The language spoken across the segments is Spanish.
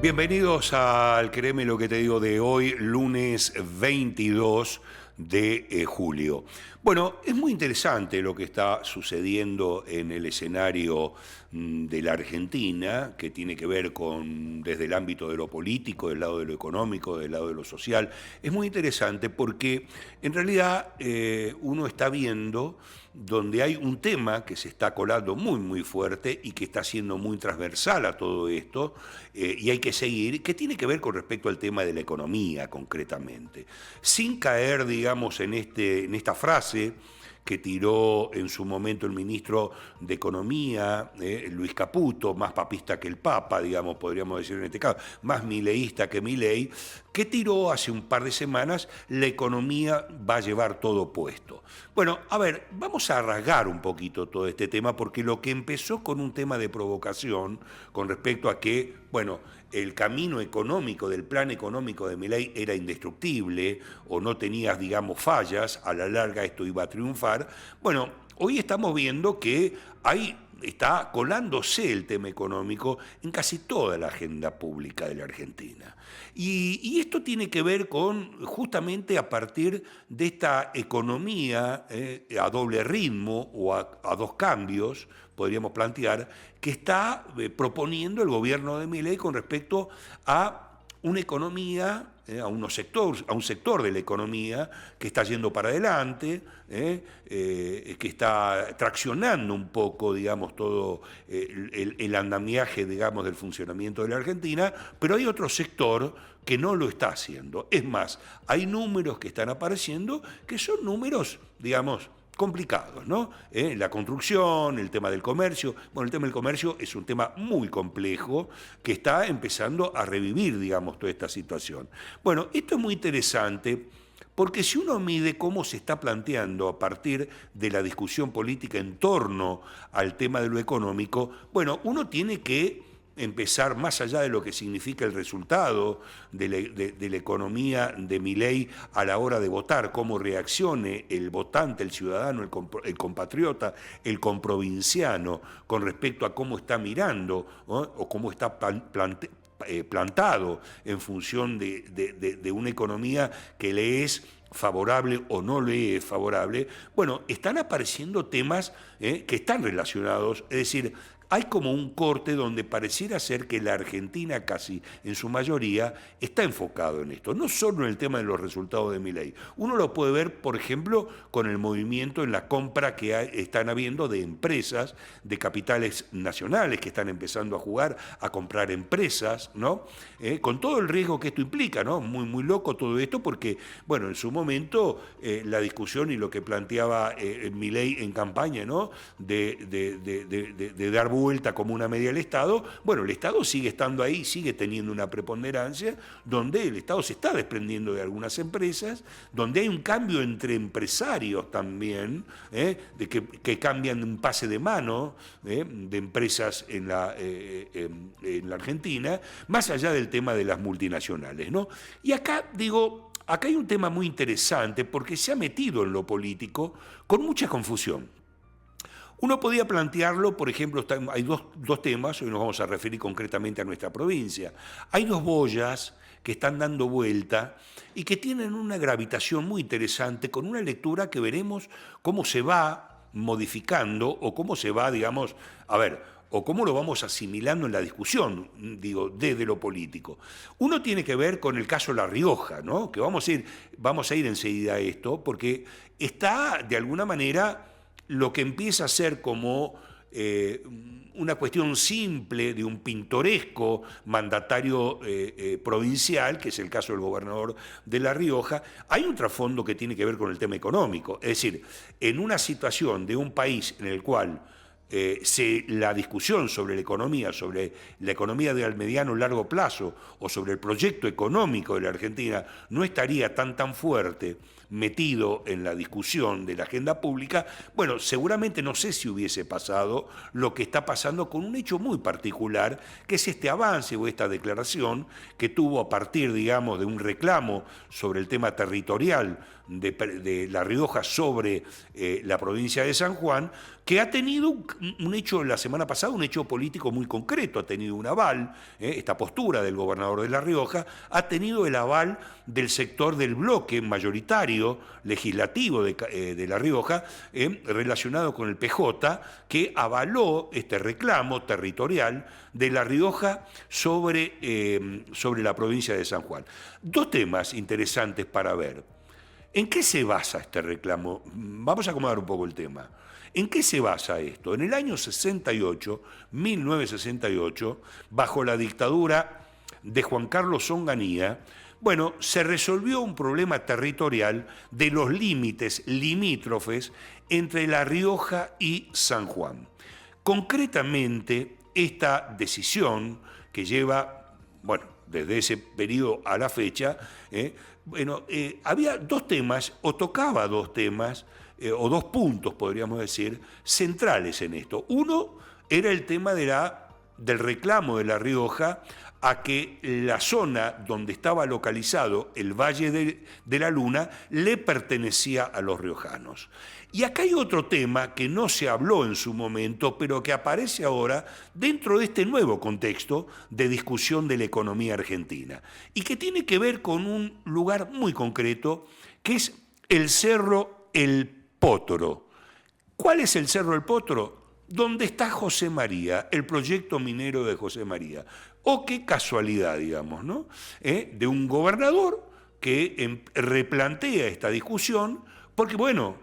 Bienvenidos al Créeme lo que te digo de hoy, lunes 22 de julio. Bueno, es muy interesante lo que está sucediendo en el escenario de la Argentina, que tiene que ver con desde el ámbito de lo político, del lado de lo económico, del lado de lo social. Es muy interesante porque en realidad uno está viendo donde hay un tema que se está colando muy fuerte y que está siendo muy transversal a todo esto, y hay que seguir, que tiene que ver con respecto al tema de la economía concretamente. Sin caer, digamos, en esta frase que tiró en su momento el ministro de Economía, Luis Caputo, más papista que el Papa, digamos, podríamos decir en este caso, más mileísta que Milei, que tiró hace un par de semanas: la economía va a llevar todo puesto. Bueno, a ver, vamos a rasgar un poquito todo este tema, porque lo que empezó con un tema de provocación con respecto a que, bueno, el camino económico del plan económico de Milei era indestructible o no tenía, digamos, fallas, a la larga esto iba a triunfar. Bueno, hoy estamos viendo que está colándose el tema económico en casi toda la agenda pública de la Argentina. Y esto tiene que ver con, justamente a partir de esta economía a doble ritmo o a dos cambios, podríamos plantear, que está proponiendo el gobierno de Milei con respecto a una economía, a un sector de la economía que está yendo para adelante, que está traccionando un poco, digamos, todo el andamiaje, digamos, del funcionamiento de la Argentina, pero hay otro sector que no lo está haciendo. Es más, hay números que están apareciendo que son números, digamos, complicados, ¿no? La construcción, el tema del comercio. Bueno, el tema del comercio es un tema muy complejo que está empezando a revivir, digamos, toda esta situación. Bueno, esto es muy interesante porque si uno mide cómo se está planteando a partir de la discusión política en torno al tema de lo económico, bueno, uno tiene que empezar, más allá de lo que significa el resultado de la economía de Milei a la hora de votar, cómo reaccione el votante, el ciudadano, el compatriota, el comprovinciano, con respecto a cómo está mirando, ¿no? O cómo está plantado en función de una economía que le es favorable o no le es favorable. Bueno, están apareciendo temas que están relacionados, es decir, hay como un corte donde pareciera ser que la Argentina casi en su mayoría está enfocado en esto, no solo en el tema de los resultados de Milei. Uno lo puede ver, por ejemplo, con el movimiento en la compra que están habiendo de empresas, de capitales nacionales que están empezando a jugar a comprar empresas, ¿no? Con todo el riesgo que esto implica, ¿no? Muy loco todo esto, porque, bueno, en su momento la discusión y lo que planteaba Milei en campaña, ¿no? De dar vuelta como una media al Estado. Bueno, el Estado sigue estando ahí, sigue teniendo una preponderancia, donde el Estado se está desprendiendo de algunas empresas, donde hay un cambio entre empresarios también, de que cambian un pase de mano de empresas en la Argentina, más allá del tema de las multinacionales, ¿no? Y acá, digo, acá hay un tema muy interesante porque se ha metido en lo político con mucha confusión. Uno podía plantearlo, por ejemplo, hay dos temas, hoy nos vamos a referir concretamente a nuestra provincia. Hay dos boyas que están dando vuelta y que tienen una gravitación muy interesante, con una lectura que veremos cómo se va modificando o cómo se va, digamos, o cómo lo vamos asimilando en la discusión, digo, desde lo político. Uno tiene que ver con el caso La Rioja, ¿no? Que vamos a ir enseguida a esto, porque está, de alguna manera, lo que empieza a ser como una cuestión simple de un pintoresco mandatario provincial, que es el caso del gobernador de La Rioja. Hay un trasfondo que tiene que ver con el tema económico, es decir, en una situación de un país en el cual la discusión sobre la economía de mediano y largo plazo, o sobre el proyecto económico de la Argentina, no estaría tan fuerte metido en la discusión de la agenda pública, bueno, seguramente no sé si hubiese pasado lo que está pasando con un hecho muy particular, que es este avance o esta declaración que tuvo a partir, digamos, de un reclamo sobre el tema territorial de La Rioja sobre la provincia de San Juan, que ha tenido un hecho, la semana pasada, un hecho político muy concreto, ha tenido un aval, esta postura del gobernador de La Rioja, ha tenido el aval del sector del bloque mayoritario legislativo de La Rioja, relacionado con el PJ, que avaló este reclamo territorial de La Rioja sobre la provincia de San Juan. Dos temas interesantes para ver. ¿En qué se basa este reclamo? Vamos a acomodar un poco el tema. ¿En qué se basa esto? En el año 68, 1968, bajo la dictadura de Juan Carlos Onganía, bueno, se resolvió un problema territorial de los límites limítrofes entre La Rioja y San Juan. Concretamente, esta decisión que lleva, bueno, desde ese periodo a la fecha, había dos temas, o tocaba dos temas, o dos puntos, podríamos decir, centrales en esto. Uno era el tema del reclamo de La Rioja a que la zona donde estaba localizado el Valle de la Luna le pertenecía a los riojanos. Y acá hay otro tema que no se habló en su momento, pero que aparece ahora dentro de este nuevo contexto de discusión de la economía argentina, y que tiene que ver con un lugar muy concreto, que es el Cerro El Potro. ¿Cuál es el Cerro El Potro? Donde está José María, el proyecto minero de José María. O qué casualidad, digamos, ¿no? De un gobernador que replantea esta discusión, porque, bueno,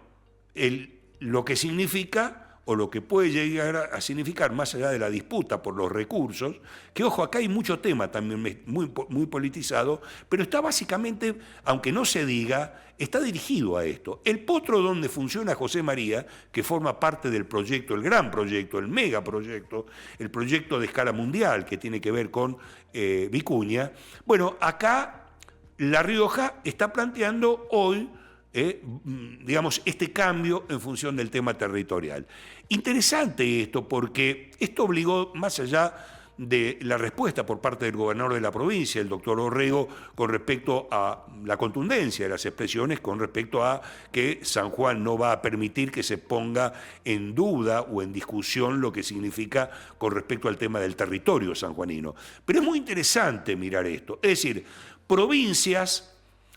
lo que significa, o lo que puede llegar a significar, más allá de la disputa por los recursos, que, ojo, acá hay mucho tema también muy politizado, pero está básicamente, aunque no se diga, está dirigido a esto. El Potro donde funciona José María, que forma parte del proyecto, el gran proyecto, el megaproyecto, el proyecto de escala mundial que tiene que ver con Vicuña. Bueno, acá La Rioja está planteando hoy digamos, este cambio en función del tema territorial. Interesante esto, porque esto obligó, más allá de la respuesta por parte del gobernador de la provincia, el doctor Orrego, con respecto a la contundencia de las expresiones, con respecto a que San Juan no va a permitir que se ponga en duda o en discusión lo que significa con respecto al tema del territorio sanjuanino. Pero es muy interesante mirar esto, es decir, provincias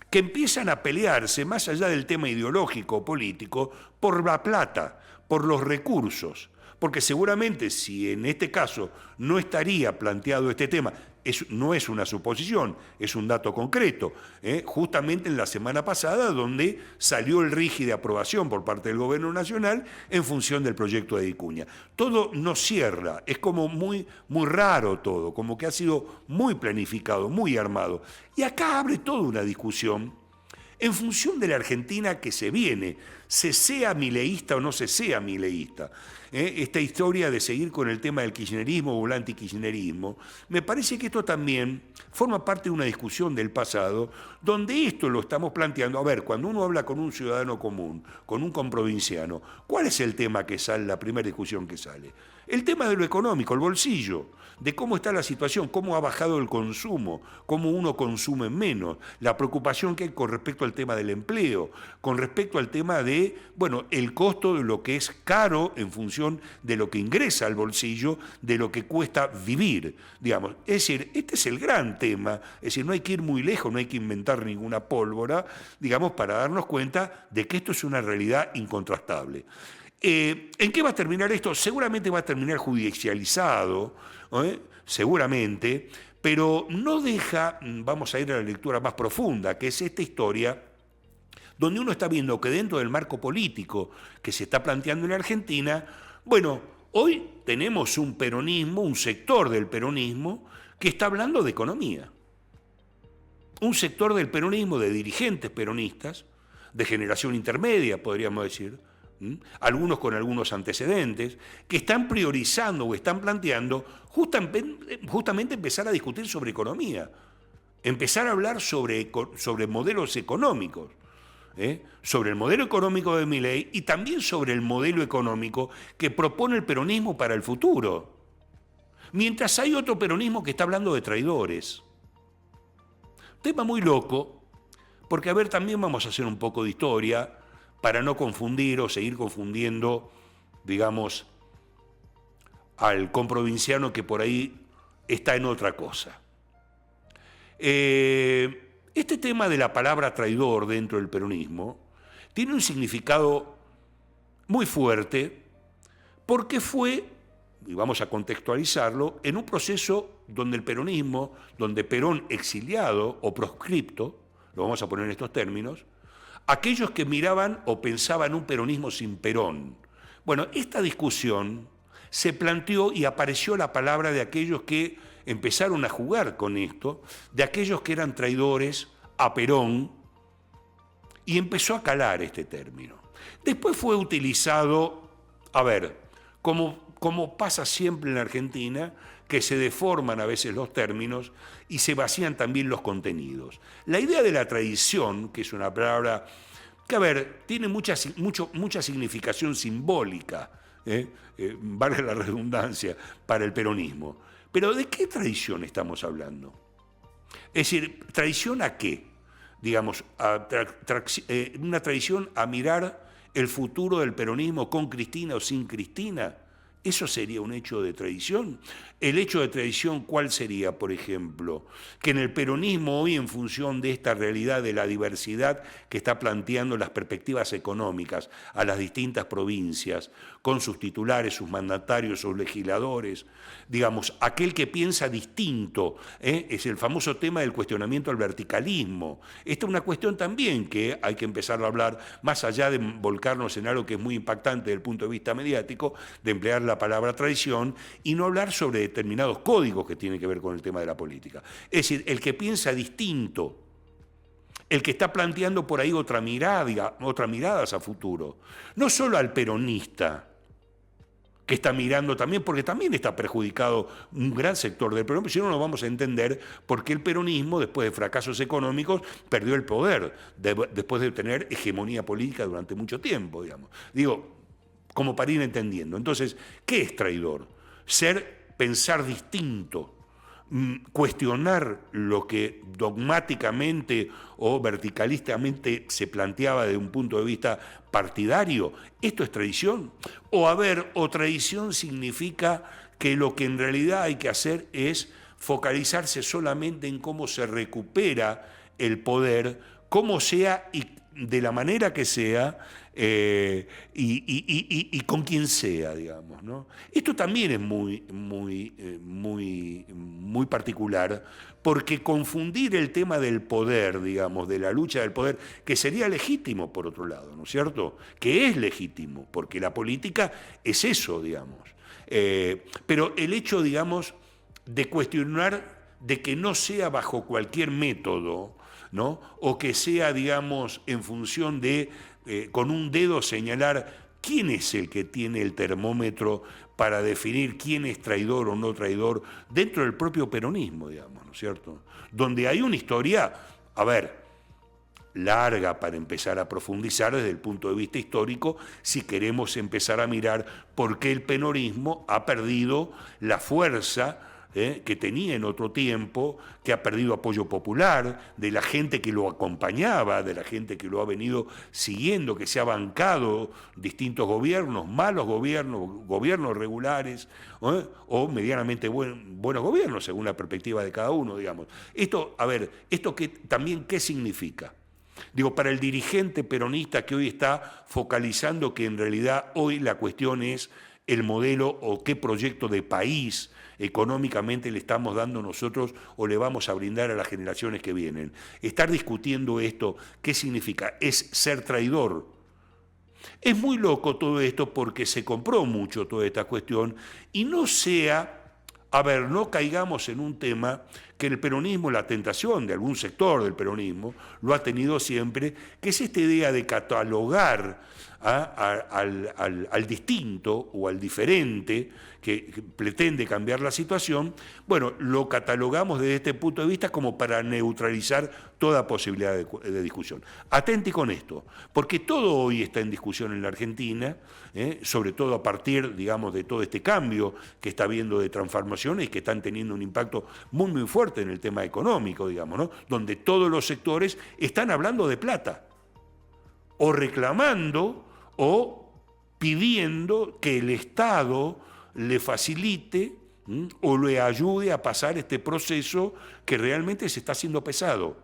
que empiezan a pelearse, más allá del tema ideológico o político, por la plata, por los recursos. Porque seguramente si en este caso no estaría planteado este tema, no es una suposición, es un dato concreto, justamente en la semana pasada donde salió el RIGI de aprobación por parte del Gobierno Nacional en función del proyecto de Vicuña. Todo no cierra, es como muy raro todo, como que ha sido muy planificado, muy armado. Y acá abre toda una discusión en función de la Argentina que se viene, se sea mileísta o no se sea mileísta. Esta historia de seguir con el tema del kirchnerismo o el antikirchnerismo, me parece que esto también forma parte de una discusión del pasado, donde esto lo estamos planteando. A ver, cuando uno habla con un ciudadano común, con un comprovinciano, ¿cuál es el tema que sale, la primera discusión que sale? El tema de lo económico, el bolsillo, de cómo está la situación, cómo ha bajado el consumo, cómo uno consume menos, la preocupación que hay con respecto al tema del empleo, con respecto al tema de, bueno, el costo de lo que es caro en función de lo que ingresa al bolsillo, de lo que cuesta vivir, digamos. Es decir, este es el gran tema, es decir, no hay que ir muy lejos, no hay que inventar ninguna pólvora, digamos, para darnos cuenta de que esto es una realidad incontrastable. ¿En qué va a terminar esto? Seguramente va a terminar judicializado, seguramente, pero no deja, vamos a ir a la lectura más profunda, que es esta historia, donde uno está viendo que dentro del marco político que se está planteando en Argentina, bueno, hoy tenemos un peronismo, un sector del peronismo, que está hablando de economía. Un sector del peronismo, de dirigentes peronistas, de generación intermedia, podríamos decir, algunos con algunos antecedentes, que están priorizando o están planteando justamente empezar a discutir sobre economía, empezar a hablar sobre modelos económicos, sobre el modelo económico de Milei y también sobre el modelo económico que propone el peronismo para el futuro. Mientras hay otro peronismo que está hablando de traidores. Tema muy loco, Porque, a ver, también vamos a hacer un poco de historia para no confundir o seguir confundiendo, digamos, al comprovinciano que por ahí está en otra cosa. Este tema de la palabra traidor dentro del peronismo tiene un significado muy fuerte porque fue, y vamos a contextualizarlo, en un proceso donde el peronismo, donde Perón exiliado o proscripto, lo vamos a poner en estos términos, aquellos que miraban o pensaban un peronismo sin Perón. Bueno, esta discusión se planteó y apareció la palabra de aquellos que empezaron a jugar con esto, de aquellos que eran traidores a Perón, y empezó a calar este término. Después fue utilizado, a ver, como pasa siempre en la Argentina, que se deforman a veces los términos y se vacían también los contenidos. La idea de la tradición, que es una palabra que, a ver, tiene mucha significación simbólica, valga la redundancia, para el peronismo. Pero ¿de qué tradición estamos hablando? Es decir, ¿tradición a qué? Digamos, una tradición a mirar el futuro del peronismo con Cristina o sin Cristina. ¿Eso sería un hecho de traición? ¿El hecho de traición cuál sería, por ejemplo? Que en el peronismo hoy, en función de esta realidad de la diversidad que está planteando las perspectivas económicas a las distintas provincias, con sus titulares, sus mandatarios, sus legisladores, digamos, aquel que piensa distinto, es el famoso tema del cuestionamiento al verticalismo. Esta es una cuestión también que hay que empezar a hablar, más allá de volcarnos en algo que es muy impactante desde el punto de vista mediático, de emplear la palabra traición y no hablar sobre determinados códigos que tienen que ver con el tema de la política. Es decir, el que piensa distinto, el que está planteando por ahí otra mirada a futuro, no solo al peronista, que está mirando también, porque también está perjudicado un gran sector del peronismo, si no, no vamos a entender por qué el peronismo, después de fracasos económicos, perdió el poder, después de tener hegemonía política durante mucho tiempo, digamos. Digo, como para ir entendiendo. Entonces, ¿qué es traidor? Pensar distinto, cuestionar lo que dogmáticamente o verticalistamente se planteaba desde un punto de vista partidario. ¿Esto es traición? O traición significa que lo que en realidad hay que hacer es focalizarse solamente en cómo se recupera el poder, cómo sea y de la manera que sea, y con quien sea, digamos, ¿no? Esto también es muy particular, porque confundir el tema del poder, digamos, de la lucha del poder, que sería legítimo por otro lado, ¿no es cierto? Que es legítimo, porque la política es eso, digamos. Pero el hecho, digamos, de cuestionar de que no sea bajo cualquier método, ¿no? O que sea, digamos, en función de, con un dedo señalar quién es el que tiene el termómetro para definir quién es traidor o no traidor dentro del propio peronismo, digamos, ¿no es cierto? Donde hay una historia, a ver, larga para empezar a profundizar desde el punto de vista histórico, si queremos empezar a mirar por qué el peronismo ha perdido la fuerza que tenía en otro tiempo, que ha perdido apoyo popular, de la gente que lo acompañaba, de la gente que lo ha venido siguiendo, que se ha bancado distintos gobiernos, malos gobiernos, gobiernos regulares, o medianamente buenos gobiernos, según la perspectiva de cada uno, digamos. Esto, a ver, ¿esto también qué significa? Digo, para el dirigente peronista que hoy está focalizando que en realidad hoy la cuestión es el modelo o qué proyecto de país económicamente le estamos dando nosotros o le vamos a brindar a las generaciones que vienen. Estar discutiendo esto, ¿qué significa? Es ser traidor. Es muy loco todo esto porque se compró mucho toda esta cuestión y no caigamos en un tema que el peronismo, la tentación de algún sector del peronismo, lo ha tenido siempre, que es esta idea de catalogar al distinto o al diferente que pretende cambiar la situación, bueno, lo catalogamos desde este punto de vista como para neutralizar toda posibilidad de discusión. Atenti con esto, porque todo hoy está en discusión en la Argentina, sobre todo a partir, digamos, de todo este cambio que está habiendo de transformaciones y que están teniendo un impacto muy, muy fuerte en el tema económico, digamos, ¿no? Donde todos los sectores están hablando de plata, o reclamando o pidiendo que el Estado le facilite o le ayude a pasar este proceso que realmente se está haciendo pesado.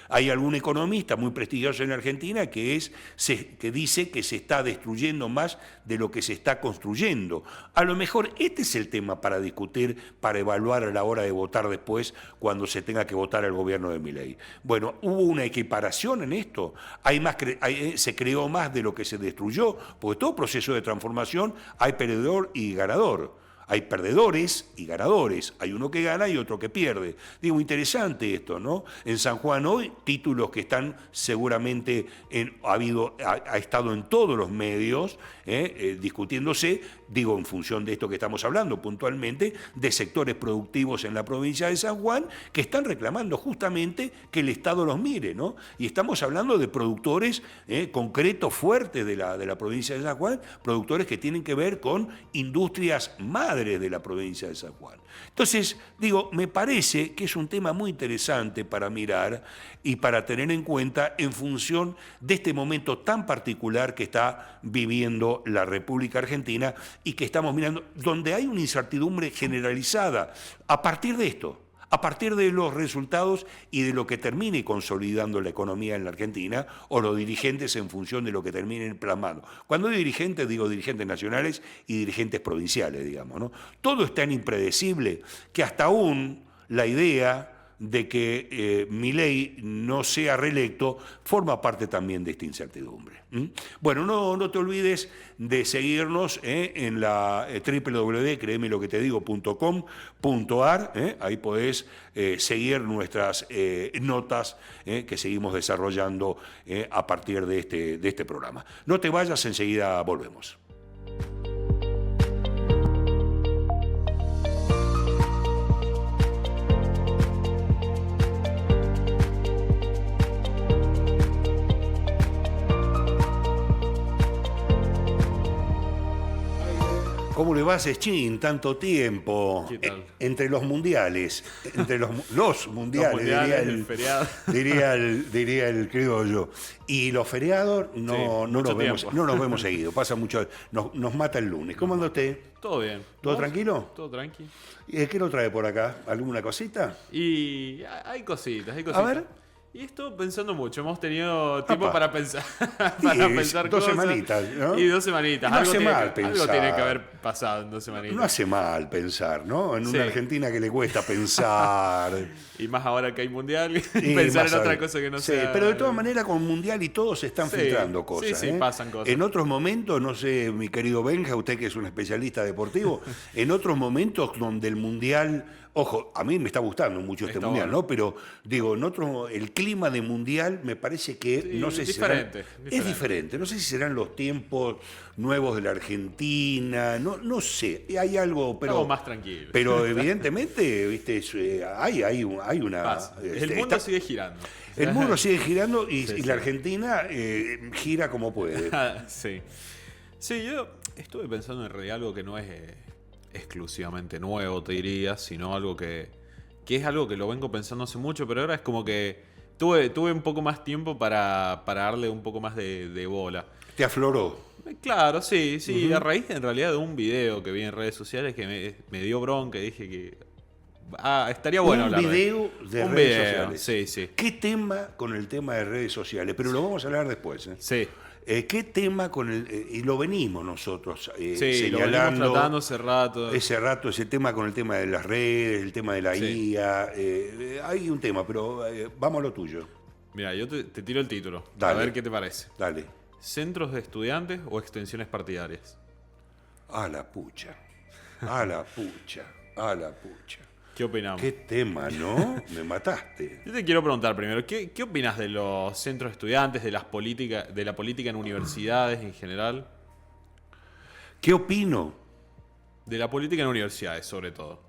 Hay algún economista muy prestigioso en Argentina que dice que se está destruyendo más de lo que se está construyendo. A lo mejor este es el tema para discutir, para evaluar a la hora de votar después, cuando se tenga que votar al gobierno de Milei. Bueno, hubo una equiparación en esto. Se creó más de lo que se destruyó, porque todo proceso de transformación hay perdedor y ganador. Hay perdedores y ganadores, hay uno que gana y otro que pierde. Digo, interesante esto, ¿no? En San Juan hoy, títulos que están seguramente, ha estado en todos los medios, discutiéndose, digo, en función de esto que estamos hablando puntualmente, de sectores productivos en la provincia de San Juan que están reclamando justamente que el Estado los mire, ¿no? Y estamos hablando de productores concretos, fuertes de la provincia de San Juan, productores que tienen que ver con industrias madres de la provincia de San Juan. Entonces, digo, me parece que es un tema muy interesante para mirar y para tener en cuenta en función de este momento tan particular que está viviendo la República Argentina y que estamos mirando, donde hay una incertidumbre generalizada a partir de esto. A partir de los resultados y de lo que termine consolidando la economía en la Argentina, o los dirigentes en función de lo que terminen plasmando. Cuando digo dirigentes, digo dirigentes nacionales y dirigentes provinciales, digamos, ¿no? Todo es tan impredecible que hasta aún la idea de que Milei no sea reelecto forma parte también de esta incertidumbre. Bueno, no te olvides de seguirnos en la www.creemeloketedigo.com.ar, ahí podés seguir nuestras notas que seguimos desarrollando a partir de este programa. No te vayas, enseguida volvemos. ¿Cómo le va, Sechín? Tanto tiempo. ¿Qué tal? Entre los mundiales, los mundiales, el feriado. diría el criollo. Y los feriados no nos vemos seguido. Pasa mucho, nos mata el lunes. ¿Cómo anda usted? Todo bien. ¿Todo ¿Vos? tranquilo? Todo tranqui. ¿Qué lo trae por acá? ¿Alguna cosita? Y hay cositas. A ver. Y estuve pensando mucho. Hemos tenido tiempo Apa. para pensar. Dos cosas. semanitas, ¿no? Y 2 semanitas. No hace mal algo pensar. tiene que haber pasado en 2 semanitas. No hace mal pensar, ¿no? En Sí. una Argentina que le cuesta pensar. Y más ahora que hay mundial. Y pensar más en otra ahora. cosa que no Sí, sea. pero de todas maneras con Mundial y todo se están Sí, filtrando cosas. sí, pasan cosas. En otros momentos, no sé, mi querido Benja, usted que es un especialista deportivo, en otros momentos donde el Mundial, ojo, a mí me está gustando mucho este Está Mundial, bueno. ¿no? Pero digo, el clima de Mundial me parece que, Sí, no sé si diferente. es diferente, no sé si serán los tiempos nuevos de la Argentina, no sé, hay algo, pero... Estamos más tranquilos. Pero evidentemente, viste, hay una... Pasa. El mundo está- sigue girando. el mundo sigue girando y, Sí, y sí. la Argentina gira como puede. Sí. Sí, yo estuve pensando en realidad algo que no es exclusivamente nuevo, te diría, sino algo que es algo que lo vengo pensando hace mucho, pero ahora es como que tuve un poco más tiempo para darle un poco más de bola. Te afloró. Claro, sí, a raíz en realidad de un video que vi en redes sociales que me dio bronca y dije que estaría bueno Un hablar video de un redes video, sociales. sí. ¿Qué tema con el tema de redes sociales? Pero lo vamos a hablar después. Sí. ¿Qué tema con y lo venimos nosotros Sí, lo señalando venimos tratando hace rato. ese tema con el tema de las redes, el tema de la Sí. IA? Hay un tema, pero vamos a lo tuyo. Mira, yo te tiro el título. Dale. A ver qué te parece. Dale. ¿Centros de estudiantes o extensiones partidarias? A la pucha. A la pucha. A la pucha. ¿Qué opinamos? Qué tema, ¿no? Me mataste. Yo te quiero preguntar primero, ¿qué opinas de los centros de estudiantes, de la política en universidades en general? ¿Qué opino? De la política en universidades, sobre todo.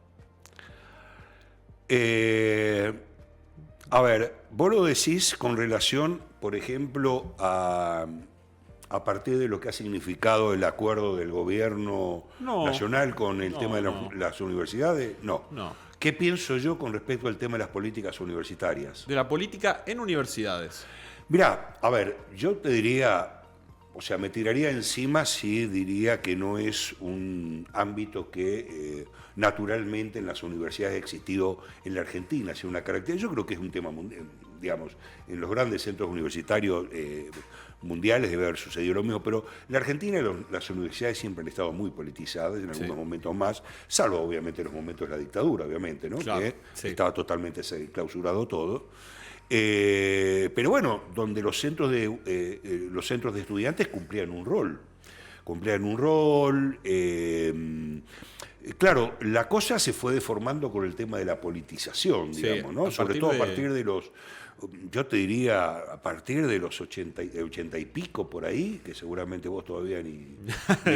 A ver, vos lo decís con relación, por ejemplo, a partir de lo que ha significado el acuerdo del gobierno No. nacional con el No, tema de no. las universidades. No. No. ¿Qué pienso yo con respecto al tema de las políticas universitarias? De la política en universidades. Mirá, a ver, yo te diría, o sea, me tiraría encima si diría que no es un ámbito que naturalmente en las universidades ha existido en la Argentina, sea una característica. Yo creo que es un tema mundial, digamos, en los grandes centros universitarios mundiales debe haber sucedido lo mismo, pero la Argentina y las universidades siempre han estado muy politizadas, en algunos momentos más, salvo obviamente los momentos de la dictadura, obviamente, ¿no? Claro, Que sí. estaba totalmente clausurado todo. Pero bueno, donde los centros de estudiantes cumplían un rol. Claro, la cosa se fue deformando con el tema de la politización, Sí, digamos, ¿no? a Sobre partir todo de- a partir de los, yo te diría, a partir de los 80 y pico por ahí, que seguramente vos todavía ni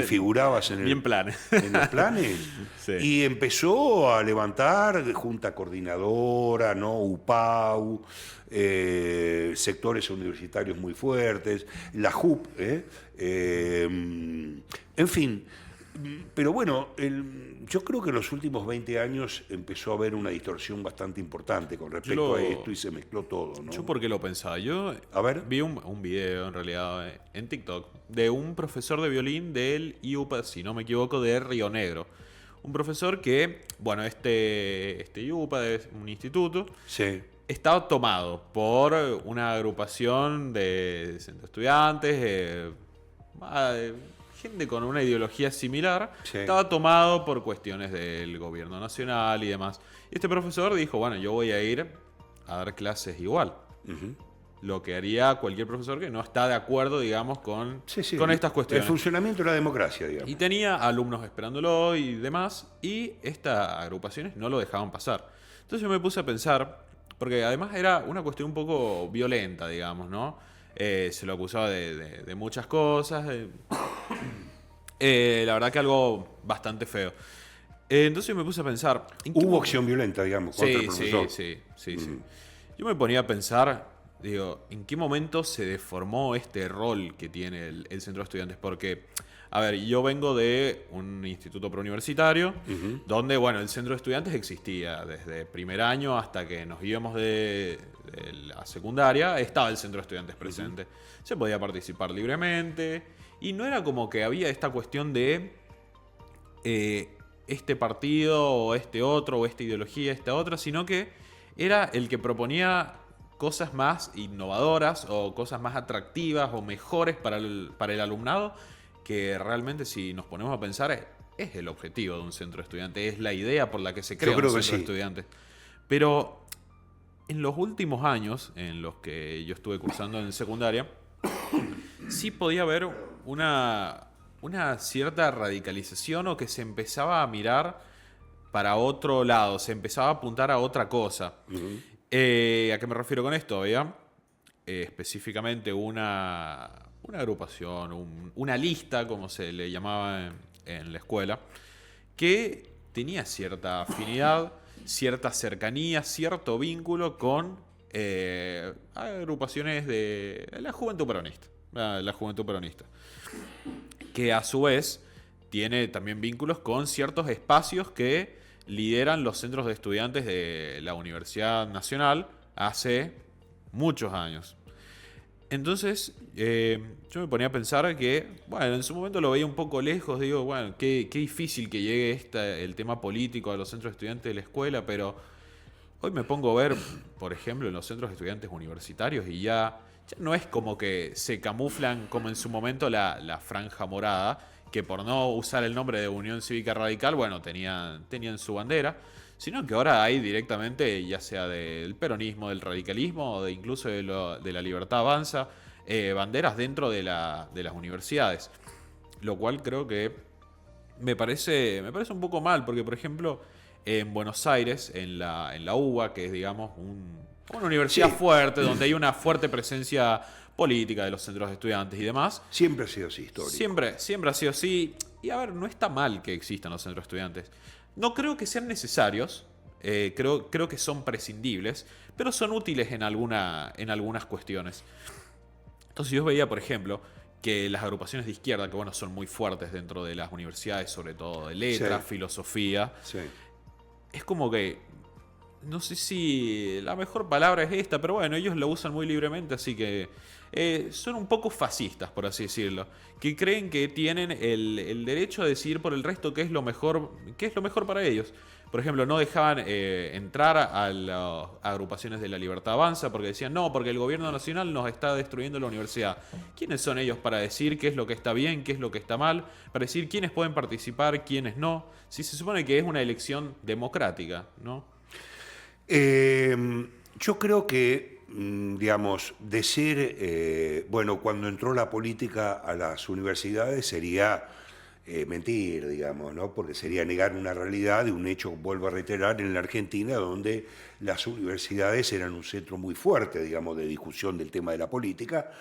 figurabas en Bien planes. en los planes. Sí. Y empezó a levantar Junta Coordinadora, ¿no? UPAU, sectores universitarios muy fuertes, la JUP, en fin. Pero bueno, yo creo que en los últimos 20 años empezó a haber una distorsión bastante importante con respecto a esto y se mezcló todo, ¿no? Yo por qué lo pensaba. Yo A ver. vi un video en realidad en TikTok de un profesor de violín del IUPA, si no me equivoco, de Río Negro. Un profesor que, bueno, este IUPA es un instituto, Sí. estaba tomado por una agrupación de centros estudiantes, gente con una ideología similar. Sí. Estaba tomado por cuestiones del gobierno nacional y demás. Y este profesor dijo, bueno, yo voy a ir a dar clases igual. Ujú. Lo que haría cualquier profesor que no está de acuerdo, digamos, con estas cuestiones. El funcionamiento de la democracia, digamos. Y tenía alumnos esperándolo y demás, y estas agrupaciones no lo dejaban pasar. Entonces yo me puse a pensar, porque además era una cuestión un poco violenta, digamos, ¿no? Se lo acusaba de muchas cosas. La verdad que algo bastante feo. Entonces yo me puse a pensar... ¿en qué Hubo momento? acción violenta, digamos, contra el profesor. Sí. Yo me ponía a pensar, digo, ¿en qué momento se deformó este rol que tiene el centro de estudiantes? Porque, a ver, yo vengo de un instituto preuniversitario, donde, bueno, el centro de estudiantes existía desde primer año hasta que nos íbamos de la secundaria, estaba el centro de estudiantes presente. Se podía participar libremente, y no era como que había esta cuestión de... este partido o este otro o esta ideología, esta otra, sino que era el que proponía cosas más innovadoras o cosas más atractivas o mejores para el alumnado, que realmente si nos ponemos a pensar es el objetivo de un centro de estudiantes, es la idea por la que se crea un centro de estudiantes. Pero en los últimos años, en los que yo estuve cursando en secundaria, sí podía haber una cierta radicalización o que se empezaba a mirar para otro lado, se empezaba a apuntar a otra cosa. ¿A qué me refiero con esto? Había específicamente una agrupación, una lista, como se le llamaba en la escuela, que tenía cierta afinidad, cierta cercanía, cierto vínculo con agrupaciones de la juventud peronista. La juventud peronista. Que a su vez tiene también vínculos con ciertos espacios que lideran los centros de estudiantes de la Universidad Nacional hace muchos años. Entonces, yo me ponía a pensar que, bueno, en su momento lo veía un poco lejos, digo, bueno, qué difícil que llegue el tema político a los centros de estudiantes de la escuela, pero hoy me pongo a ver, por ejemplo, en los centros de estudiantes universitarios y ya no es como que se camuflan como en su momento la franja morada, que por no usar el nombre de Unión Cívica Radical, bueno, tenían su bandera, sino que ahora hay directamente, ya sea del peronismo, del radicalismo o incluso de la Libertad Avanza, banderas dentro de las universidades. Lo cual creo que me parece un poco mal, porque por ejemplo, en Buenos Aires, en la UBA, que es, digamos, una universidad fuerte, donde hay una fuerte presencia política de los centros de estudiantes y demás. Siempre ha sido así, histórico. Siempre ha sido así. Y a ver, no está mal que existan los centros de estudiantes. No creo que sean necesarios, creo que son prescindibles, pero son útiles en algunas cuestiones. Entonces yo veía, por ejemplo, que las agrupaciones de izquierda, que bueno, son muy fuertes dentro de las universidades, sobre todo de letras, filosofía, es como que, no sé si la mejor palabra es esta, pero bueno, ellos lo usan muy libremente, así que son un poco fascistas, por así decirlo, que creen que tienen el derecho a decidir por el resto qué es lo mejor para ellos. Por ejemplo, no dejaban entrar a las agrupaciones de La Libertad Avanza porque decían, no, porque el gobierno nacional nos está destruyendo la universidad. ¿Quiénes son ellos para decir qué es lo que está bien, qué es lo que está mal? Para decir quiénes pueden participar, quiénes no. Si se supone que es una elección democrática, ¿no? Yo creo que, digamos, decir, bueno, cuando entró la política a las universidades sería mentir, digamos, ¿no? Porque sería negar una realidad de un hecho, vuelvo a reiterar, en la Argentina, donde las universidades eran un centro muy fuerte, digamos, de discusión del tema de la política.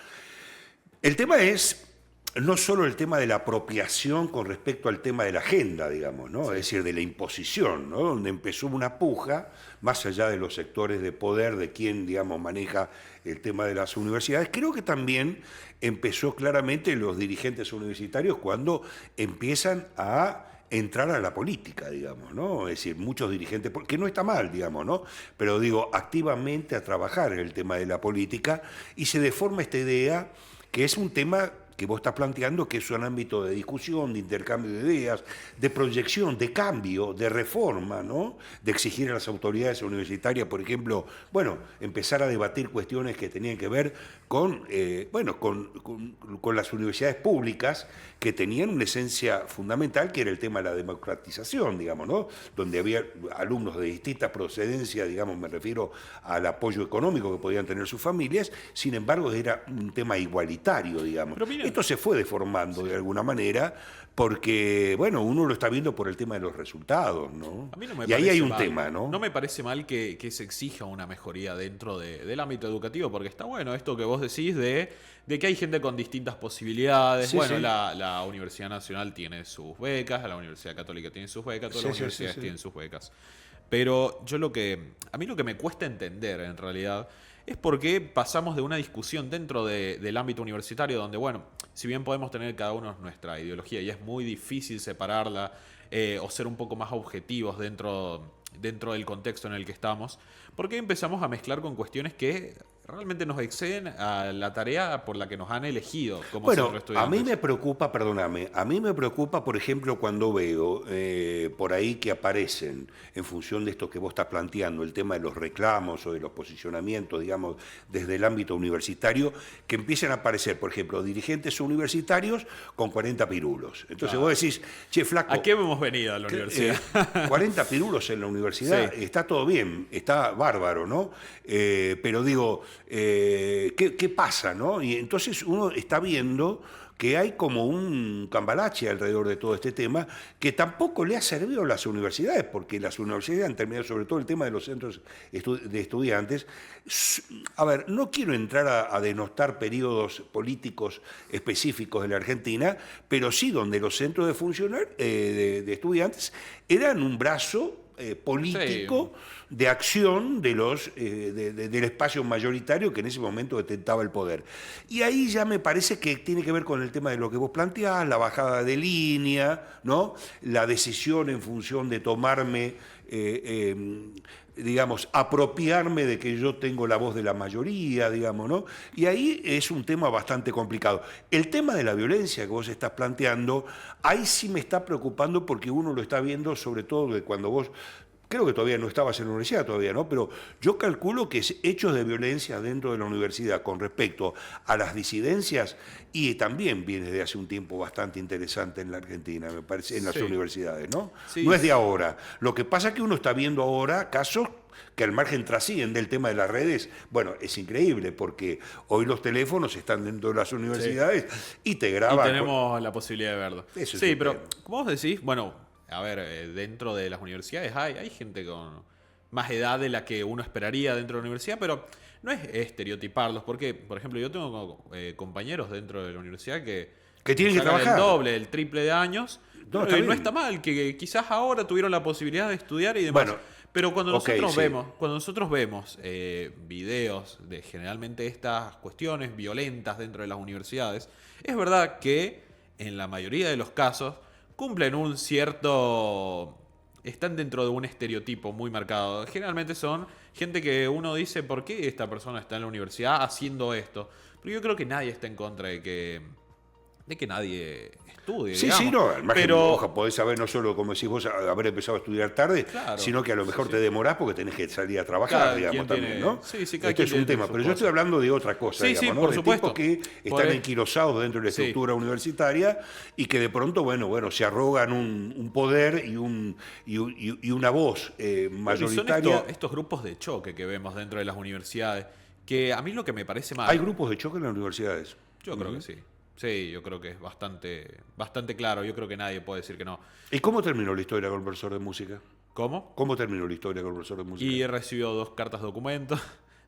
El tema es no solo el tema de la apropiación con respecto al tema de la agenda, digamos, ¿no? Es decir, de la imposición, ¿no? Donde empezó una puja, más allá de los sectores de poder, de quién, digamos, maneja el tema de las universidades. Creo que también empezó claramente los dirigentes universitarios cuando empiezan a entrar a la política, digamos, ¿no? Es decir, muchos dirigentes, que no está mal, digamos, ¿no? Pero digo, activamente a trabajar en el tema de la política y se deforma esta idea que es un tema que vos estás planteando, que es un ámbito de discusión, de intercambio de ideas, de proyección, de cambio, de reforma, ¿no? De exigir a las autoridades universitarias, por ejemplo, bueno, empezar a debatir cuestiones que tenían que ver con, con las universidades públicas, que tenían una esencia fundamental, que era el tema de la democratización, digamos, ¿no? Donde había alumnos de distintas procedencias, digamos, me refiero al apoyo económico que podían tener sus familias, sin embargo, era un tema igualitario, digamos. Esto se fue deformando de alguna manera porque, bueno, uno lo está viendo por el tema de los resultados, ¿no? A mí no me y ahí hay un mal, tema, ¿no? No me parece mal que se exija una mejoría dentro del ámbito educativo, porque está bueno esto que vos decís de que hay gente con distintas posibilidades. Sí, bueno, sí. La Universidad Nacional tiene sus becas, la Universidad Católica tiene sus becas, todas las universidades tienen sus becas. Pero a mí lo que me cuesta entender en realidad es por qué pasamos de una discusión dentro del ámbito universitario donde, bueno, si bien podemos tener cada uno nuestra ideología y es muy difícil separarla o ser un poco más objetivos dentro del contexto en el que estamos, ¿por qué empezamos a mezclar con cuestiones que realmente nos exceden a la tarea por la que nos han elegido como centro de estudiantes? A mí me preocupa, perdóname, a mí me preocupa, por ejemplo, cuando veo por ahí que aparecen, en función de esto que vos estás planteando, el tema de los reclamos o de los posicionamientos, digamos, desde el ámbito universitario, que empiezan a aparecer, por ejemplo, dirigentes universitarios con 40 pirulos. Entonces vos decís, che, flaco... ¿A qué hemos venido a la universidad? 40 pirulos en la universidad, sí. Está todo bien, está bárbaro, ¿no? Pero digo... ¿qué pasa, no? Y entonces uno está viendo que hay como un cambalache alrededor de todo este tema que tampoco le ha servido a las universidades, porque las universidades han terminado, sobre todo el tema de los centros de estudiantes. A ver, no quiero entrar a denostar periodos políticos específicos de la Argentina, pero sí donde los centros de funcionar de estudiantes eran un brazo político de acción de del espacio mayoritario que en ese momento detentaba el poder. Y ahí ya me parece que tiene que ver con el tema de lo que vos planteás, la bajada de línea, ¿no? La decisión en función de tomarme, digamos, apropiarme de que yo tengo la voz de la mayoría, digamos, ¿no? Y ahí es un tema bastante complicado. El tema de la violencia que vos estás planteando, ahí sí me está preocupando porque uno lo está viendo, sobre todo de cuando vos... Creo que todavía no estabas en la universidad todavía, ¿no? Pero yo calculo que hechos de violencia dentro de la universidad con respecto a las disidencias, y también viene de hace un tiempo bastante interesante en la Argentina, me parece, en las universidades, ¿no? Sí. No es de ahora. Lo que pasa es que uno está viendo ahora casos que al margen trascienden del tema de las redes. Bueno, es increíble porque hoy los teléfonos están dentro de las universidades y te graban. Y tenemos la posibilidad de verlo. Sí, pero como vos decís, bueno... a ver, dentro de las universidades hay gente con más edad de la que uno esperaría dentro de la universidad, pero no es estereotiparlos, porque, por ejemplo, yo tengo compañeros dentro de la universidad Que tienen que sacan el trabajar. doble, el triple de años. No, No, está no bien. está mal, que quizás ahora tuvieron la posibilidad de estudiar y demás. Bueno, Pero ok, sí. cuando nosotros vemos videos de generalmente estas cuestiones violentas dentro de las universidades, es verdad que en la mayoría de los casos cumplen un cierto... están dentro de un estereotipo muy marcado. Generalmente son gente que uno dice, ¿por qué esta persona está en la universidad haciendo esto? Pero yo creo que nadie está en contra de que nadie estudie, Sí, digamos. sí, no, al margen, Pero, ojalá podés saber no solo, como decís vos, haber empezado a estudiar tarde, claro, sino que a lo mejor sí, te sí. demorás porque tenés que salir a trabajar, Cada digamos, quien también, tiene... ¿no? Sí, sí, cada Este quien es un tiene tema, sus pero yo estoy cosas. hablando de otra cosa, Sí, digamos, sí, ¿no? por De supuesto. tipos que Por están el- enquilosados dentro de la Sí. estructura universitaria y que de pronto, bueno, se arrogan un poder y una voz Bueno, y son mayoritaria. estos grupos de choque que vemos dentro de las universidades, que a mí lo que me parece mal... Hay grupos de choque en las universidades. Yo creo que sí. Sí, yo creo que es bastante claro. Yo creo que nadie puede decir que no. ¿Y cómo terminó la historia con el profesor de música? ¿Cómo? ¿Cómo terminó la historia con el profesor de música? Y recibió 2 cartas de documento.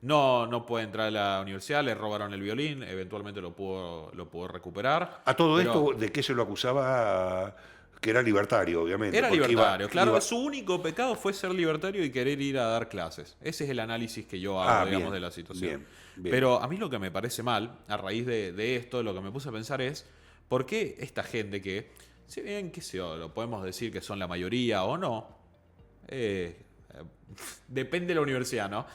No puede entrar a la universidad, le robaron el violín, eventualmente lo pudo recuperar. A todo Pero esto, ¿de qué se lo acusaba? Que era libertario, obviamente. era porque libertario, claro. iba- Su único pecado fue ser libertario y querer ir a dar clases. Ese es el análisis que yo hago, Ah, digamos, bien, de la situación. bien, bien. Pero a mí lo que me parece mal, a raíz de esto, lo que me puse a pensar es, ¿por qué esta gente que, si bien, qué sé yo, lo podemos decir que son la mayoría o no, depende de la universidad, ¿no?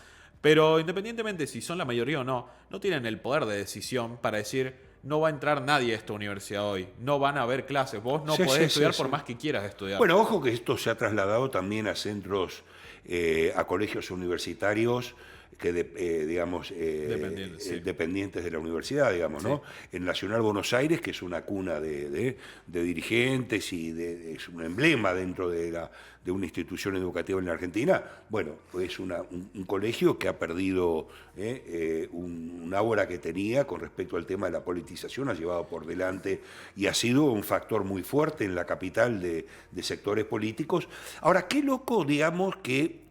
Pero independientemente si son la mayoría o no, no tienen el poder de decisión para decir, no va a entrar nadie a esta universidad hoy, no van a haber clases, vos no Sí, podés sí, estudiar sí, por sí. más que quieras estudiar. Bueno, ojo que esto se ha trasladado también a centros, a colegios universitarios que, digamos, dependientes de la universidad, digamos, ¿no? En Nacional Buenos Aires, que es una cuna de dirigentes y es un emblema dentro de una institución educativa en la Argentina, bueno, es un colegio que ha perdido un aura que tenía con respecto al tema de la politización, ha llevado por delante y ha sido un factor muy fuerte en la capital de sectores políticos. Ahora, qué loco, digamos, que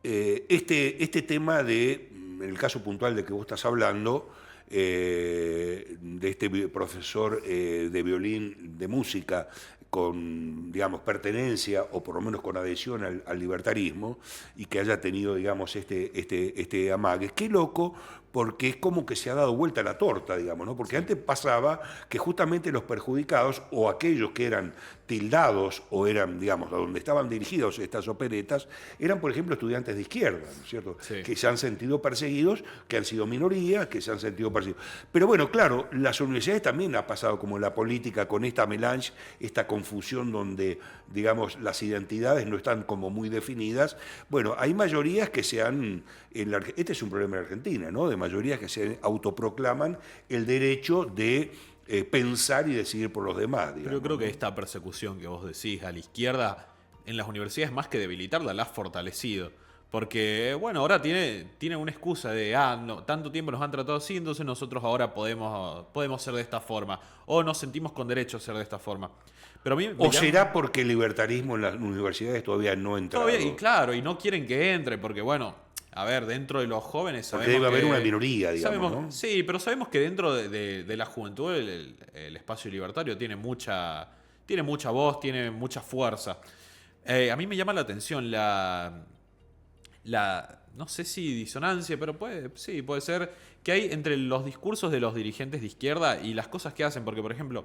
este tema en el caso puntual de que vos estás hablando, de este profesor de violín, de música, con, digamos, pertenencia o por lo menos con adhesión al libertarismo y que haya tenido, digamos, este amague. Qué loco, porque es como que se ha dado vuelta la torta, digamos, ¿no? Porque antes pasaba que justamente los perjudicados o aquellos que eran tildados o eran, digamos, a donde estaban dirigidos estas operetas, eran, por ejemplo, estudiantes de izquierda, ¿no es cierto? Sí. Que se han sentido perseguidos, que han sido minorías, que se han sentido perseguidos. Pero bueno, claro, las universidades también ha pasado como en la política con esta melange, esta confusión donde, digamos, las identidades no están como muy definidas. Bueno, hay mayorías que se han... este es un problema en Argentina, ¿no? De mayorías que se autoproclaman el derecho de pensar y decidir por los demás, digamos. Pero yo creo que ¿no? esta persecución que vos decís a la izquierda en las universidades, más que debilitarla, la ha fortalecido. Porque, bueno, ahora tiene una excusa de, no, tanto tiempo nos han tratado así, entonces nosotros ahora podemos ser de esta forma. O nos sentimos con derecho a ser de esta forma. Pero a mí ¿O será porque el libertarismo en las universidades todavía no ha entrado? todavía, y claro, y no quieren que entre, porque, bueno, a ver, dentro de los jóvenes Porque sabemos debe haber que- una minoría, digamos, sabemos- ¿no? Sí, pero sabemos que dentro de la juventud el espacio libertario tiene mucha voz, tiene mucha fuerza. A mí me llama la atención no sé si disonancia, pero puede ser que hay entre los discursos de los dirigentes de izquierda y las cosas que hacen, porque por ejemplo,